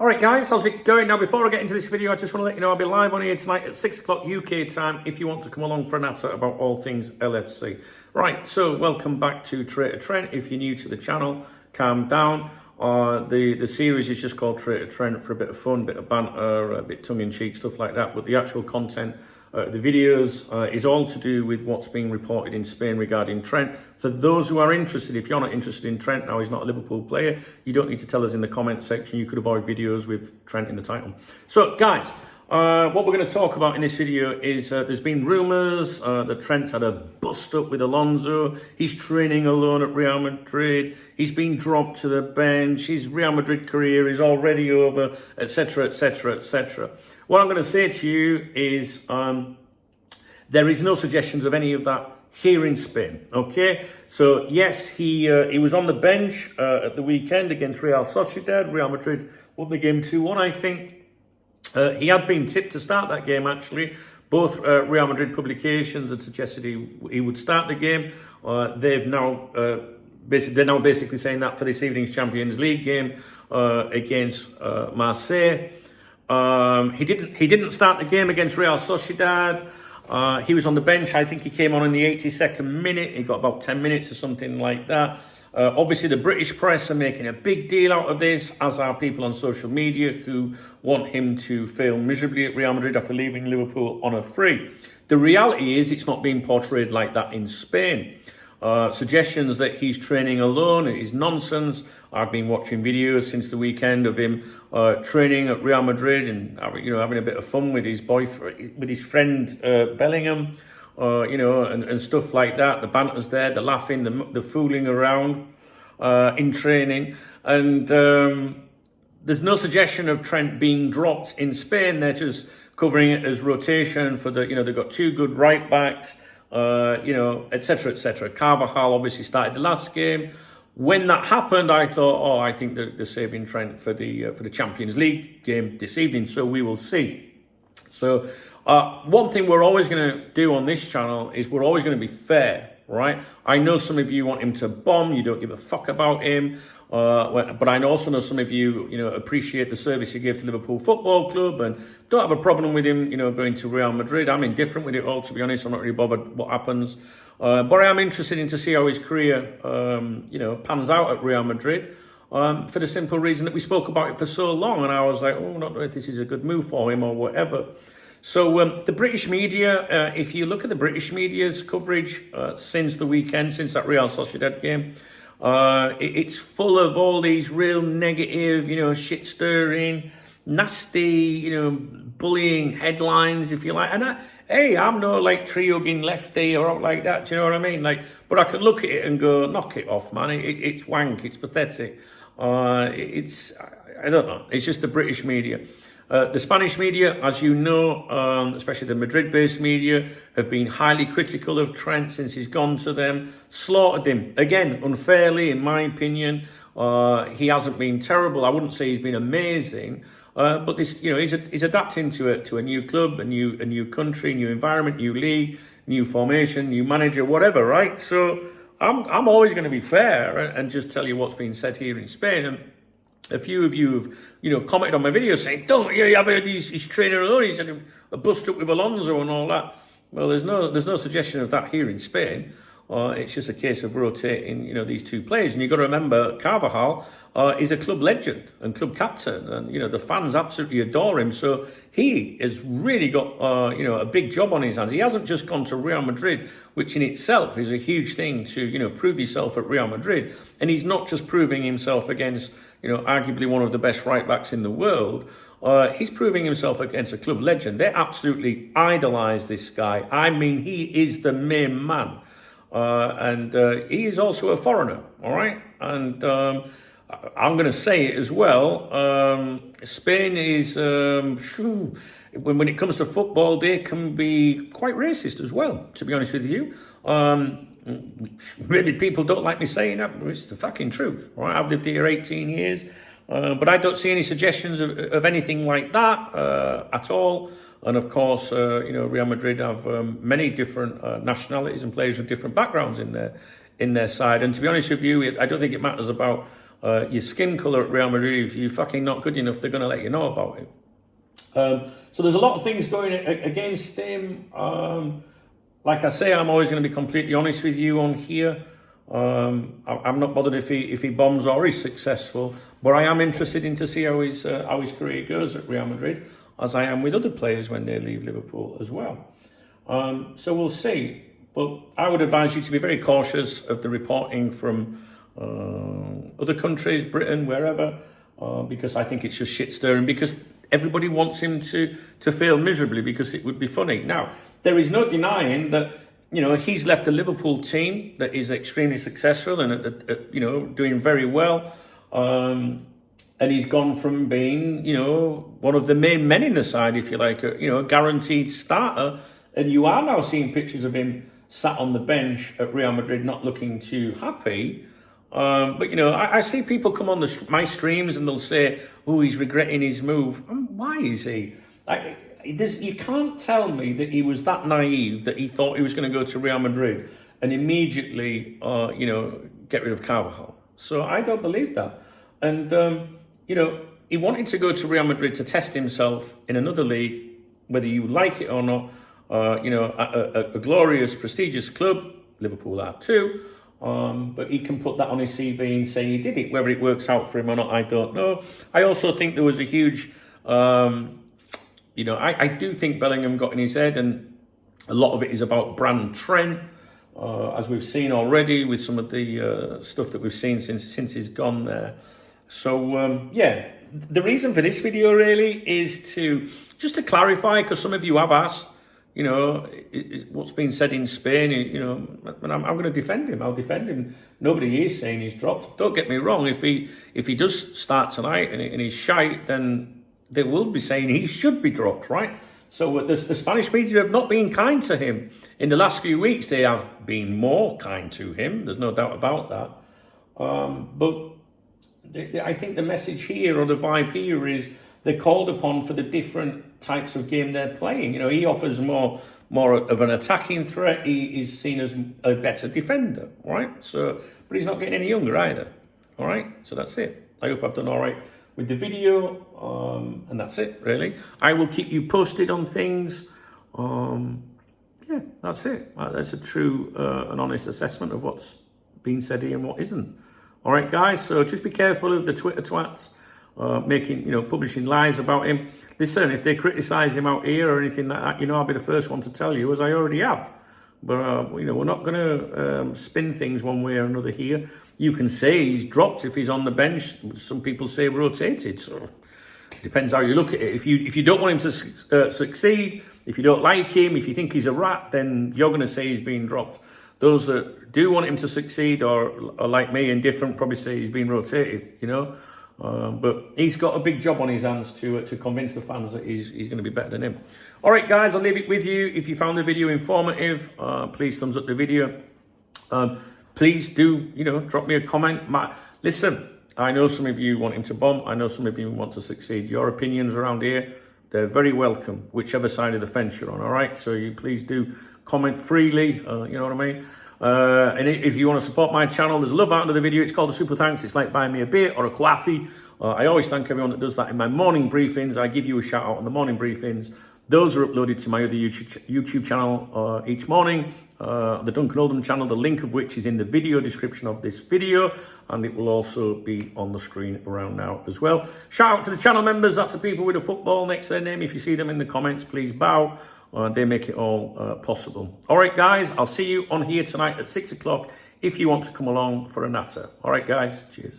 Alright guys, how's it going? Now before I get into this video, I just want to let you know I'll be live on here tonight at 6 o'clock UK time if you want to come along for a natter about all things LFC. Right, so welcome back to Traitor Trent. If you're new to the channel, calm down. The series is just called Traitor Trent for a bit of fun, bit of banter, a bit tongue-in-cheek, stuff like that. But the actual content, the videos, is all to do with what's being reported in Spain regarding Trent. For those who are interested, if you're not interested in Trent, now he's not a Liverpool player, you don't need to tell us in the comment section. You could avoid videos with Trent in the title. So guys, what we're going to talk about in this video is there's been rumours that Trent's had a bust up with Alonso. He's training alone at Real Madrid. He's been dropped to the bench. His Real Madrid career is already over, etc, etc, etc. What I'm going to say to you is there is no suggestions of any of that here in Spain, okay? So yes, he was on the bench at the weekend against Real Sociedad. Real Madrid won the game 2-1, I think. He had been tipped to start that game, actually. Both Real Madrid publications had suggested he would start the game. They're now basically saying that for this evening's Champions League game against Marseille. He didn't start the game against Real Sociedad. He was on the bench. I think he came on in the 82nd minute. He got about 10 minutes or something like that. Obviously, the British press are making a big deal out of this, as are people on social media who want him to fail miserably at Real Madrid after leaving Liverpool on a free. The reality is it's not being portrayed like that in Spain. Suggestions that he's training alone is nonsense. I've been watching videos since the weekend of him training at Real Madrid and having a bit of fun with his boyfriend, with his friend Bellingham. And stuff like that. The banter's there, the laughing, the fooling around in training. And there's no suggestion of Trent being dropped in Spain. They're just covering it as rotation for they've got two good right backs, etc, etc. Carvajal obviously started the last game. When that happened, I thought, I think they're saving Trent for the Champions League game this evening. So we will see. So one thing we're always going to do on this channel is we're always going to be fair, right? I know some of you want him to bomb. You don't give a fuck about him. But I also know some of you, appreciate the service he gave to Liverpool Football Club and don't have a problem with him, going to Real Madrid. I'm indifferent with it all, to be honest. I'm not really bothered what happens. But I am interested in to see how his career, pans out at Real Madrid. For the simple reason that we spoke about it for so long. And I was like, not know if this is a good move for him or whatever. So the British media, if you look at the British media's coverage since the weekend, since that Real Sociedad game, it's full of all these real negative, shit-stirring, nasty, bullying headlines, if you like. And I'm no tree-hugging lefty or out like that, do you know what I mean? But I can look at it and go, knock it off, man. It's wank, it's pathetic. I don't know. It's just the British media. The Spanish media, as you know, especially the Madrid-based media, have been highly critical of Trent since he's gone to them, slaughtered him, again, unfairly, in my opinion. He hasn't been terrible. I wouldn't say he's been amazing, but this, he's adapting to a new club, a new country, new environment, new league, new formation, new manager, whatever, right? So I'm always going to be fair and just tell you what's been said here in Spain. And a few of you have, commented on my video saying, I've heard he's training alone, he's had a bust up with Alonso and all that. Well, there's no suggestion of that here in Spain. It's just a case of rotating, these two players. And you've got to remember, Carvajal is a club legend and club captain. And, the fans absolutely adore him. So he has really got, a big job on his hands. He hasn't just gone to Real Madrid, which in itself is a huge thing to, prove yourself at Real Madrid. And he's not just proving himself against, arguably one of the best right-backs in the world. He's proving himself against a club legend. They absolutely idolise this guy. I mean, he is the main man. And he is also a foreigner, all right? And I'm going to say it as well. Spain is, when it comes to football, they can be quite racist as well, to be honest with you. Maybe people don't like me saying that, but it's the fucking truth, all right? I've lived here 18 years, but I don't see any suggestions of anything like that at all. And of course, Real Madrid have many different nationalities and players with different backgrounds in their side. And to be honest with you, I don't think it matters about your skin colour at Real Madrid, if you're fucking not good enough, they're going to let you know about it. So there's a lot of things going against him. Like I say, I'm always going to be completely honest with you on here. I'm not bothered if he bombs or is successful, but I am interested in to see how his career goes at Real Madrid, as I am with other players when they leave Liverpool as well. So we'll see. But I would advise you to be very cautious of the reporting from other countries, Britain, wherever, because I think it's just shit stirring, because everybody wants him to fail miserably because it would be funny. Now, there is no denying that, you know, he's left a Liverpool team that is extremely successful and, you know, doing very well. And he's gone from being, you know, one of the main men in the side, if you like, you know, a guaranteed starter. And you are now seeing pictures of him sat on the bench at Real Madrid, not looking too happy. But, you know, I see people come on my streams and they'll say, oh, he's regretting his move. Why is he? You can't tell me that he was that naive that he thought he was going to go to Real Madrid and immediately, you know, get rid of Carvajal. So I don't believe that. And, you know, he wanted to go to Real Madrid to test himself in another league, whether you like it or not. You know, a glorious, prestigious club, Liverpool are too. But he can put that on his CV and say he did it. Whether it works out for him or not, I don't know. I also think there was a huge, you know, I do think Bellingham got in his head, and a lot of it is about brand TRENT, as we've seen already with some of the stuff that we've seen since he's gone there. So, yeah, the reason for this video really is just to clarify, because some of you have asked, you know, what's been said in Spain, you know, and I'm going to defend him. I'll defend him. Nobody is saying he's dropped. Don't get me wrong. If he does start tonight and he's shite, then they will be saying he should be dropped, right? So the Spanish media have not been kind to him. In the last few weeks, they have been more kind to him. There's no doubt about that. But I think the message here, or the vibe here, is they're called upon for the different types of game they're playing. You know, he offers more of an attacking threat. He is seen as a better defender, right? So, but he's not getting any younger either. All right, so that's it. I hope I've done all right with the video, and that's it, really. I will keep you posted on things. Yeah, that's it. That's a true and honest assessment of what's being said here and what isn't. All right, guys, so just be careful of the Twitter twats making, you know, publishing lies about him. Listen, if they criticise him out here or anything like that, you know, I'll be the first one to tell you, as I already have. But, you know, we're not going to spin things one way or another here. You can say he's dropped if he's on the bench. Some people say rotated. So it depends how you look at it. If you don't want him to succeed, if you don't like him, if you think he's a rat, then you're going to say he's been dropped. Those that do want him to succeed or are like me, indifferent, probably say he's been rotated, you know. But he's got a big job on his hands to convince the fans that he's going to be better than him. All right, guys, I'll leave it with you. If you found the video informative, please thumbs up the video. Please do, you know, drop me a comment. Listen, I know some of you want him to bomb. I know some of you want to succeed. Your opinions around here, they're very welcome, whichever side of the fence you're on, all right? So you please do comment freely, you know what I mean? And if you want to support my channel, there's a love out under the video. It's called a super thanks. It's like buying me a beer or a coffee. I always thank everyone that does that in my morning briefings. I give you a shout out on the morning briefings. Those are uploaded to my other YouTube channel each morning. The Duncan Oldham channel, the link of which is in the video description of this video, and it will also be on the screen around now as well. Shout out to the channel members. That's the people with a football next to their name. If you see them in the comments, please bow. They make it all possible. All right, guys, I'll see you on here tonight at 6 o'clock if you want to come along for a natter. All right, guys, cheers.